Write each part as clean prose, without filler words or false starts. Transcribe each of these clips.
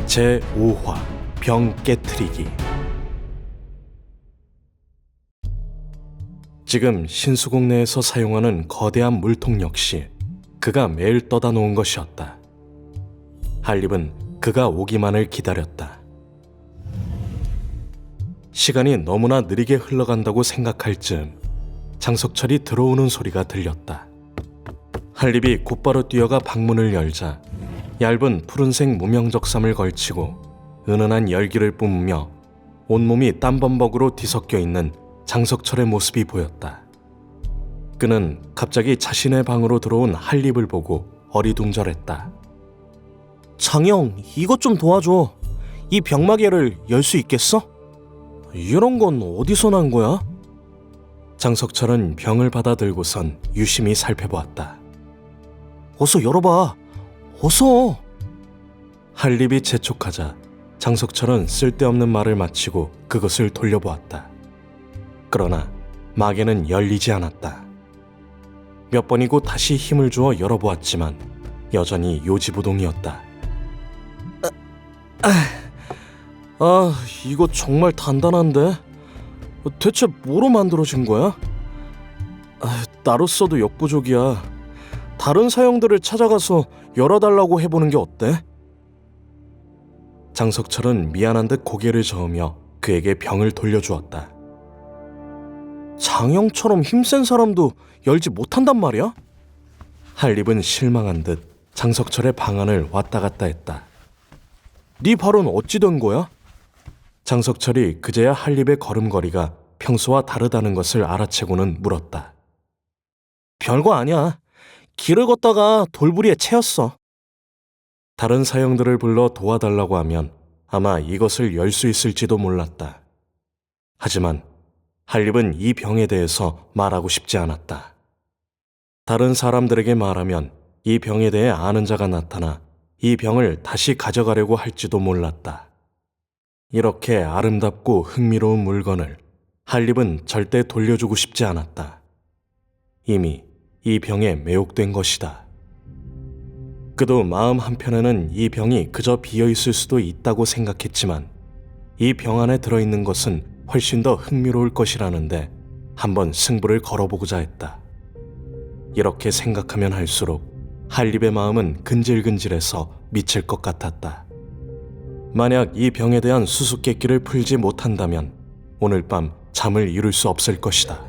제5화 병 깨트리기. 지금 신수국 내에서 사용하는 거대한 물통 역시 그가 매일 떠다 놓은 것이었다. 한립은 그가 오기만을 기다렸다. 시간이 너무나 느리게 흘러간다고 생각할 즈음 장석철이 들어오는 소리가 들렸다. 한립이 곧바로 뛰어가 방문을 열자 얇은 푸른색 무명적삼을 걸치고 은은한 열기를 뿜으며 온몸이 땀범벅으로 뒤섞여 있는 장석철의 모습이 보였다. 그는 갑자기 자신의 방으로 들어온 한립을 보고 어리둥절했다. 장영, 이것 좀 도와줘. 이 병마개를 열 수 있겠어? 이런 건 어디서 난 거야? 장석철은 병을 받아 들고선 유심히 살펴보았다. 어서 열어봐. 어서. 한립이 재촉하자 장석철은 쓸데없는 말을 마치고 그것을 돌려보았다. 그러나 마개는 열리지 않았다. 몇 번이고 다시 힘을 주어 열어보았지만 여전히 요지부동이었다. 이거 정말 단단한데? 대체 뭐로 만들어진 거야? 나로서도 역부족이야. 다른 사형들을 찾아가서 열어달라고 해보는 게 어때? 장석철은 미안한 듯 고개를 저으며 그에게 병을 돌려주었다. 장영처럼 힘센 사람도 열지 못한단 말이야? 한립은 실망한 듯 장석철의 방안을 왔다 갔다 했다. 네 발은 어찌 된 거야? 장석철이 그제야 한립의 걸음걸이가 평소와 다르다는 것을 알아채고는 물었다. 별거 아니야. 길을 걷다가 돌부리에 채였어. 다른 사형들을 불러 도와달라고 하면 아마 이것을 열 수 있을지도 몰랐다. 하지만 한립은 이 병에 대해서 말하고 싶지 않았다. 다른 사람들에게 말하면 이 병에 대해 아는 자가 나타나 이 병을 다시 가져가려고 할지도 몰랐다. 이렇게 아름답고 흥미로운 물건을 한립은 절대 돌려주고 싶지 않았다. 이미 이 병에 매혹된 것이다. 그도 마음 한편에는 이 병이 그저 비어있을 수도 있다고 생각했지만 이 병 안에 들어있는 것은 훨씬 더 흥미로울 것이라는데 한번 승부를 걸어보고자 했다. 이렇게 생각하면 할수록 한립의 마음은 근질근질해서 미칠 것 같았다. 만약 이 병에 대한 수수께끼를 풀지 못한다면 오늘 밤 잠을 이룰 수 없을 것이다.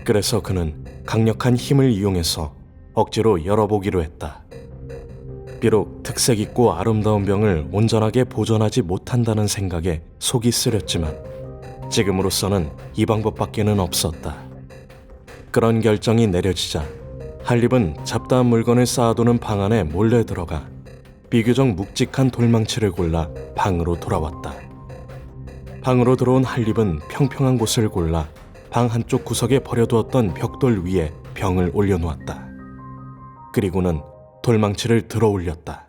그래서 그는 강력한 힘을 이용해서 억지로 열어보기로 했다. 비록 특색 있고 아름다운 병을 온전하게 보존하지 못한다는 생각에 속이 쓰렸지만 지금으로서는 이 방법밖에는 없었다. 그런 결정이 내려지자 한립은 잡다한 물건을 쌓아두는 방 안에 몰래 들어가 비교적 묵직한 돌망치를 골라 방으로 돌아왔다. 방으로 들어온 한립은 평평한 곳을 골라 방 한쪽 구석에 버려두었던 벽돌 위에 병을 올려놓았다. 그리고는 돌망치를 들어 올렸다.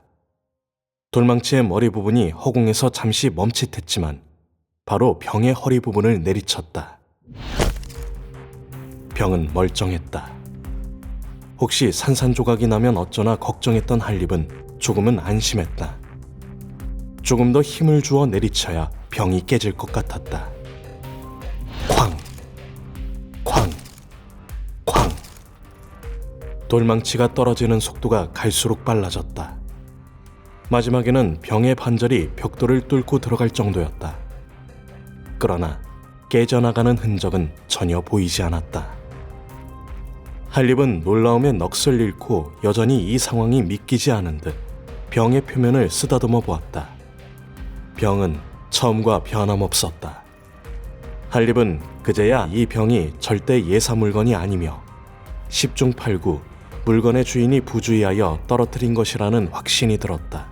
돌망치의 머리 부분이 허공에서 잠시 멈칫했지만 바로 병의 허리 부분을 내리쳤다. 병은 멀쩡했다. 혹시 산산조각이 나면 어쩌나 걱정했던 한립은 조금은 안심했다. 조금 더 힘을 주어 내리쳐야 병이 깨질 것 같았다. 쾅! 쾅! 쾅! 돌망치가 떨어지는 속도가 갈수록 빨라졌다. 마지막에는 병의 반절이 벽돌을 뚫고 들어갈 정도였다. 그러나 깨져나가는 흔적은 전혀 보이지 않았다. 한립은 놀라움에 넋을 잃고 여전히 이 상황이 믿기지 않은 듯 병의 표면을 쓰다듬어 보았다. 병은 처음과 변함없었다. 한립은 그제야 이 병이 절대 예사 물건이 아니며 10중 8구 물건의 주인이 부주의하여 떨어뜨린 것이라는 확신이 들었다.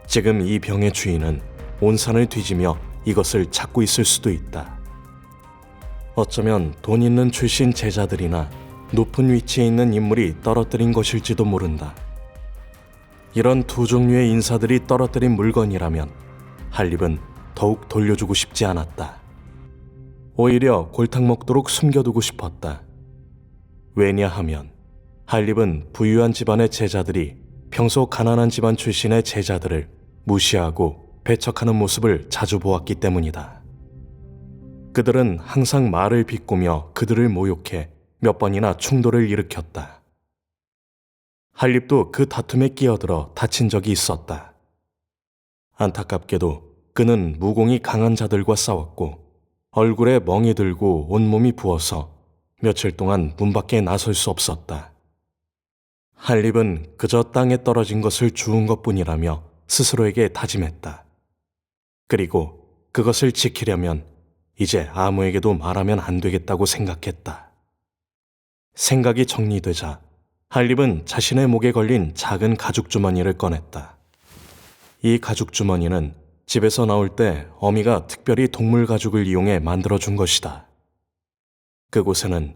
지금 이 병의 주인은 온 산을 뒤지며 이것을 찾고 있을 수도 있다. 어쩌면 돈 있는 출신 제자들이나 높은 위치에 있는 인물이 떨어뜨린 것일지도 모른다. 이런 두 종류의 인사들이 떨어뜨린 물건이라면 한립은 더욱 돌려주고 싶지 않았다. 오히려 골탕 먹도록 숨겨두고 싶었다. 왜냐하면 한립은 부유한 집안의 제자들이 평소 가난한 집안 출신의 제자들을 무시하고 배척하는 모습을 자주 보았기 때문이다. 그들은 항상 말을 비꼬며 그들을 모욕해 몇 번이나 충돌을 일으켰다. 할립도 그 다툼에 끼어들어 다친 적이 있었다. 안타깝게도 그는 무공이 강한 자들과 싸웠고 얼굴에 멍이 들고 온몸이 부어서 며칠 동안 문 밖에 나설 수 없었다. 할립은 그저 땅에 떨어진 것을 주운 것뿐이라며 스스로에게 다짐했다. 그리고 그것을 지키려면 이제 아무에게도 말하면 안 되겠다고 생각했다. 생각이 정리되자 할립은 자신의 목에 걸린 작은 가죽 주머니를 꺼냈다. 이 가죽 주머니는 집에서 나올 때 어미가 특별히 동물 가죽을 이용해 만들어준 것이다. 그곳에는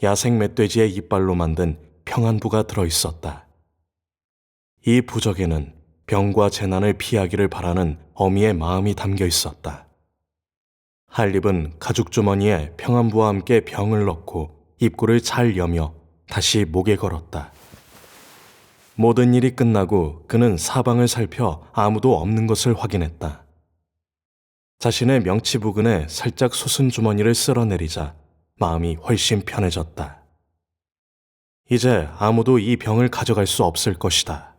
야생 멧돼지의 이빨로 만든 평안부가 들어있었다. 이 부적에는 병과 재난을 피하기를 바라는 어미의 마음이 담겨 있었다. 할립은 가죽 주머니에 평안부와 함께 병을 넣고 입구를 잘 여며 다시 목에 걸었다. 모든 일이 끝나고 그는 사방을 살펴 아무도 없는 것을 확인했다. 자신의 명치 부근에 살짝 솟은 주머니를 쓸어내리자 마음이 훨씬 편해졌다. 이제 아무도 이 병을 가져갈 수 없을 것이다.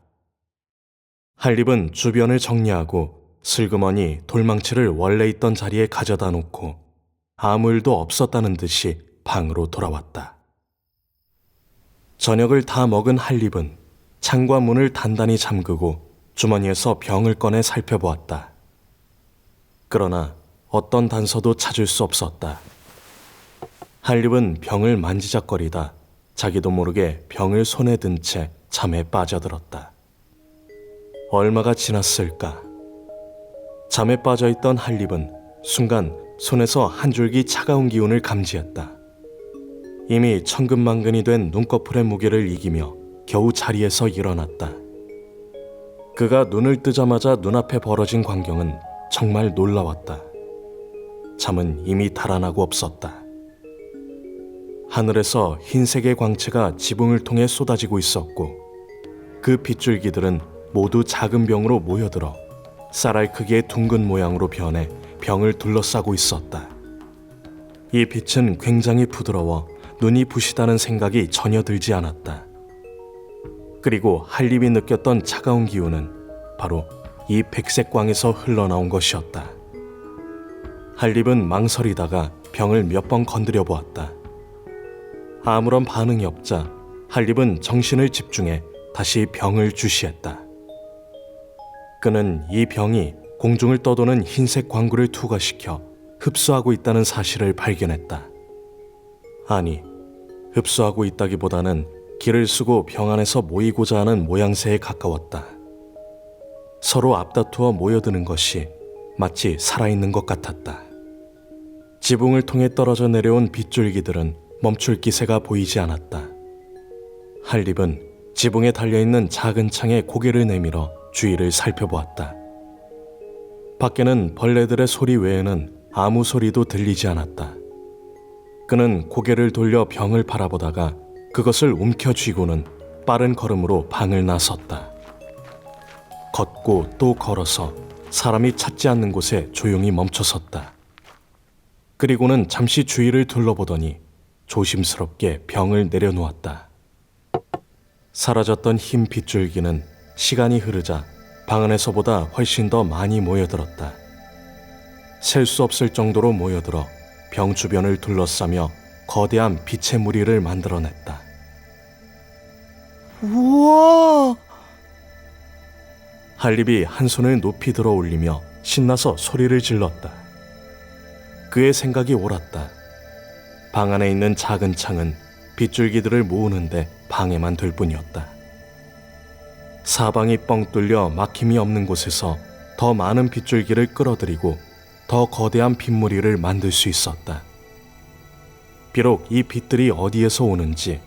할립은 주변을 정리하고 슬그머니 돌망치를 원래 있던 자리에 가져다 놓고 아무 일도 없었다는 듯이 방으로 돌아왔다. 저녁을 다 먹은 할립은 창과 문을 단단히 잠그고 주머니에서 병을 꺼내 살펴보았다. 그러나 어떤 단서도 찾을 수 없었다. 할립은 병을 만지작거리다 자기도 모르게 병을 손에 든 채 잠에 빠져들었다. 얼마가 지났을까? 잠에 빠져있던 할립은 순간 손에서 한 줄기 차가운 기운을 감지했다. 이미 천근만근이 된 눈꺼풀의 무게를 이기며 겨우 자리에서 일어났다. 그가 눈을 뜨자마자 눈앞에 벌어진 광경은 정말 놀라웠다. 잠은 이미 달아나고 없었다. 하늘에서 흰색의 광채가 지붕을 통해 쏟아지고 있었고 그 빗줄기들은 모두 작은 병으로 모여들어 쌀알 크기의 둥근 모양으로 변해 병을 둘러싸고 있었다. 이 빛은 굉장히 부드러워 눈이 부시다는 생각이 전혀 들지 않았다. 그리고 할립이 느꼈던 차가운 기운은 바로 이 백색 광에서 흘러나온 것이었다. 할립은 망설이다가 병을 몇 번 건드려 보았다. 아무런 반응이 없자 할립은 정신을 집중해 다시 병을 주시했다. 그는 이 병이 공중을 떠도는 흰색 광구를 투과시켜 흡수하고 있다는 사실을 발견했다. 아니, 흡수하고 있다기보다는 길을 쓰고 병 안에서 모이고자 하는 모양새에 가까웠다. 서로 앞다투어 모여드는 것이 마치 살아있는 것 같았다. 지붕을 통해 떨어져 내려온 빗줄기들은 멈출 기세가 보이지 않았다. 할립은 지붕에 달려있는 작은 창에 고개를 내밀어 주위를 살펴보았다. 밖에는 벌레들의 소리 외에는 아무 소리도 들리지 않았다. 그는 고개를 돌려 병을 바라보다가 그것을 움켜쥐고는 빠른 걸음으로 방을 나섰다. 걷고 또 걸어서 사람이 찾지 않는 곳에 조용히 멈춰섰다. 그리고는 잠시 주위를 둘러보더니 조심스럽게 병을 내려놓았다. 사라졌던 흰 빗줄기는 시간이 흐르자 방 안에서보다 훨씬 더 많이 모여들었다. 셀 수 없을 정도로 모여들어 병 주변을 둘러싸며 거대한 빛의 무리를 만들어냈다. 우와! 할립이 한 손을 높이 들어 올리며 신나서 소리를 질렀다. 그의 생각이 옳았다. 방 안에 있는 작은 창은 빗줄기들을 모으는데 방해만 될 뿐이었다. 사방이 뻥 뚫려 막힘이 없는 곳에서 더 많은 빗줄기를 끌어들이고 더 거대한 빗무리를 만들 수 있었다. 비록 이 빛들이 어디에서 오는지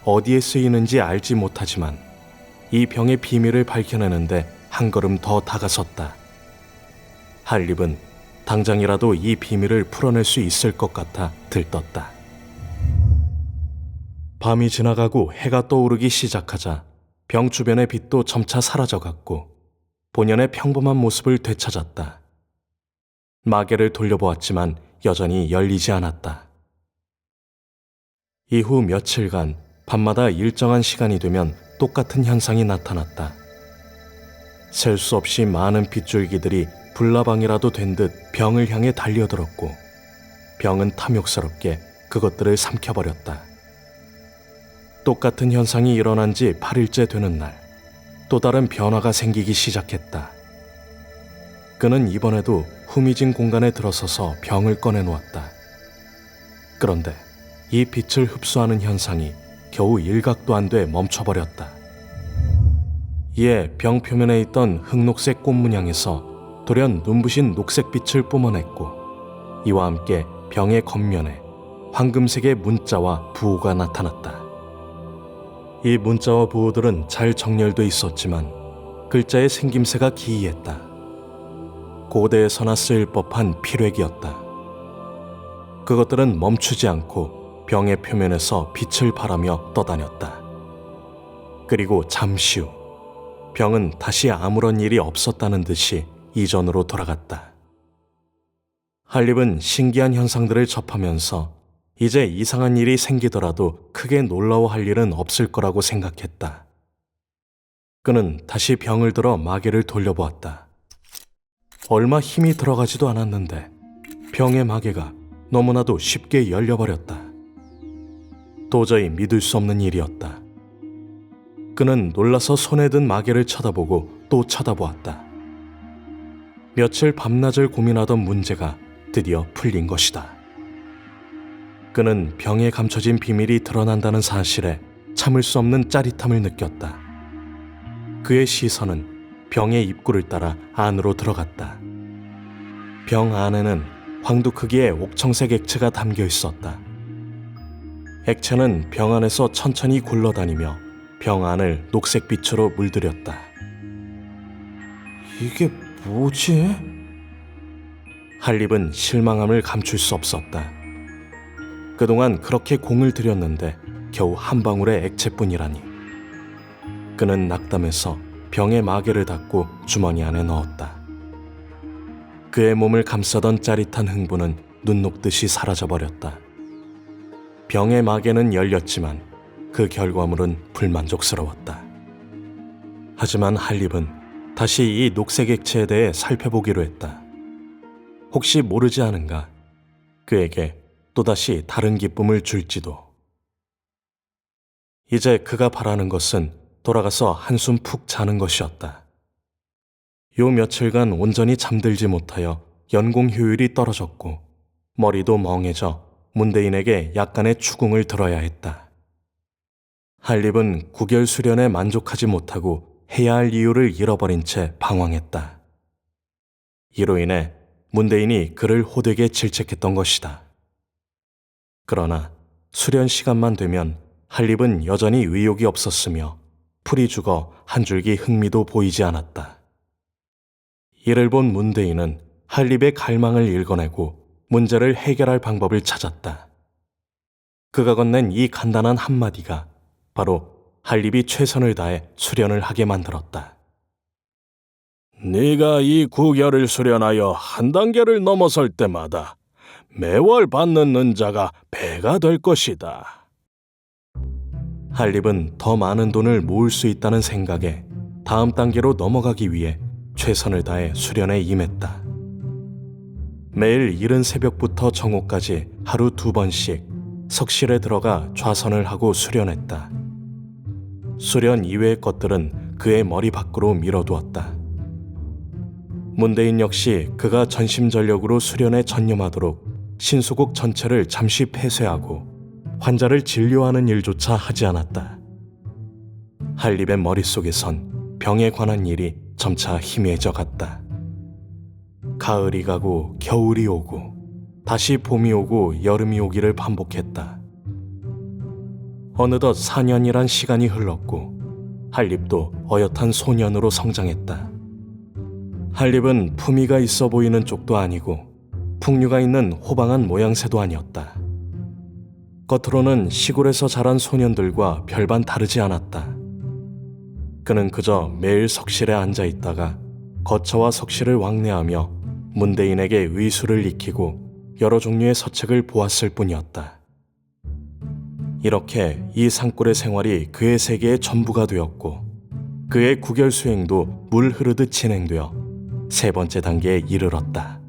어디에 쓰이는지 알지 못하지만 이 병의 비밀을 밝혀내는데 한 걸음 더 다가섰다. 할립은 당장이라도 이 비밀을 풀어낼 수 있을 것 같아 들떴다. 밤이 지나가고 해가 떠오르기 시작하자 병 주변의 빛도 점차 사라져갔고 본연의 평범한 모습을 되찾았다. 마개를 돌려보았지만 여전히 열리지 않았다. 이후 며칠간 밤마다 일정한 시간이 되면 똑같은 현상이 나타났다. 셀 수 없이 많은 빗줄기들이 불나방이라도 된 듯 병을 향해 달려들었고 병은 탐욕스럽게 그것들을 삼켜버렸다. 똑같은 현상이 일어난 지 8일째 되는 날, 또 다른 변화가 생기기 시작했다. 그는 이번에도 후미진 공간에 들어서서 병을 꺼내놓았다. 그런데 이 빛을 흡수하는 현상이 겨우 일각도 안 돼 멈춰버렸다. 이에 병 표면에 있던 흑녹색 꽃 문양에서 돌연 눈부신 녹색빛을 뿜어냈고 이와 함께 병의 겉면에 황금색의 문자와 부호가 나타났다. 이 문자와 부호들은 잘 정렬돼 있었지만 글자의 생김새가 기이했다. 고대에서나 쓰일 법한 필획이었다. 그것들은 멈추지 않고 병의 표면에서 빛을 발하며 떠다녔다. 그리고 잠시 후 병은 다시 아무런 일이 없었다는 듯이 이전으로 돌아갔다. 할립은 신기한 현상들을 접하면서 이제 이상한 일이 생기더라도 크게 놀라워할 일은 없을 거라고 생각했다. 그는 다시 병을 들어 마개를 돌려보았다. 얼마 힘이 들어가지도 않았는데 병의 마개가 너무나도 쉽게 열려버렸다. 도저히 믿을 수 없는 일이었다. 그는 놀라서 손에 든 마개를 쳐다보고 또 쳐다보았다. 며칠 밤낮을 고민하던 문제가 드디어 풀린 것이다. 그는 병에 감춰진 비밀이 드러난다는 사실에 참을 수 없는 짜릿함을 느꼈다. 그의 시선은 병의 입구를 따라 안으로 들어갔다. 병 안에는 황도 크기의 옥청색 액체가 담겨 있었다. 액체는 병 안에서 천천히 굴러다니며 병 안을 녹색빛으로 물들였다. 이게 뭐지? 할립은 실망함을 감출 수 없었다. 그동안 그렇게 공을 들였는데 겨우 한 방울의 액체뿐이라니. 그는 낙담해서 병의 마개를 닫고 주머니 안에 넣었다. 그의 몸을 감싸던 짜릿한 흥분은 눈 녹듯이 사라져버렸다. 병의 마개는 열렸지만 그 결과물은 불만족스러웠다. 하지만 할립은 다시 이 녹색 액체에 대해 살펴보기로 했다. 혹시 모르지 않은가? 그에게 또다시 다른 기쁨을 줄지도. 이제 그가 바라는 것은 돌아가서 한숨 푹 자는 것이었다. 요 며칠간 온전히 잠들지 못하여 연공 효율이 떨어졌고 머리도 멍해져 문대인에게 약간의 추궁을 들어야 했다. 할립은 구결 수련에 만족하지 못하고 해야 할 이유를 잃어버린 채 방황했다. 이로 인해 문대인이 그를 호되게 질책했던 것이다. 그러나 수련 시간만 되면 할립은 여전히 의욕이 없었으며 풀이 죽어 한 줄기 흥미도 보이지 않았다. 이를 본 문대인은 할립의 갈망을 읽어내고 문제를 해결할 방법을 찾았다. 그가 건넨 이 간단한 한마디가 바로 할립이 최선을 다해 수련을 하게 만들었다. 네가 이 구결을 수련하여 한 단계를 넘어설 때마다 매월 받는 은자가 배가 될 것이다. 할립은 더 많은 돈을 모을 수 있다는 생각에 다음 단계로 넘어가기 위해 최선을 다해 수련에 임했다. 매일 이른 새벽부터 정오까지 하루 2번씩 석실에 들어가 좌선을 하고 수련했다. 수련 이외의 것들은 그의 머리 밖으로 밀어두었다. 문대인 역시 그가 전심전력으로 수련에 전념하도록 신수국 전체를 잠시 폐쇄하고 환자를 진료하는 일조차 하지 않았다. 할립의 머릿속에선 병에 관한 일이 점차 희미해져 갔다. 가을이 가고 겨울이 오고 다시 봄이 오고 여름이 오기를 반복했다. 어느덧 4년이란 시간이 흘렀고 할립도 어엿한 소년으로 성장했다. 할립은 품위가 있어 보이는 쪽도 아니고 풍류가 있는 호방한 모양새도 아니었다. 겉으로는 시골에서 자란 소년들과 별반 다르지 않았다. 그는 그저 매일 석실에 앉아 있다가 거처와 석실을 왕래하며 문대인에게 의술을 익히고 여러 종류의 서책을 보았을 뿐이었다. 이렇게 이 산골의 생활이 그의 세계의 전부가 되었고 그의 구결 수행도 물 흐르듯 진행되어 세 번째 단계에 이르렀다.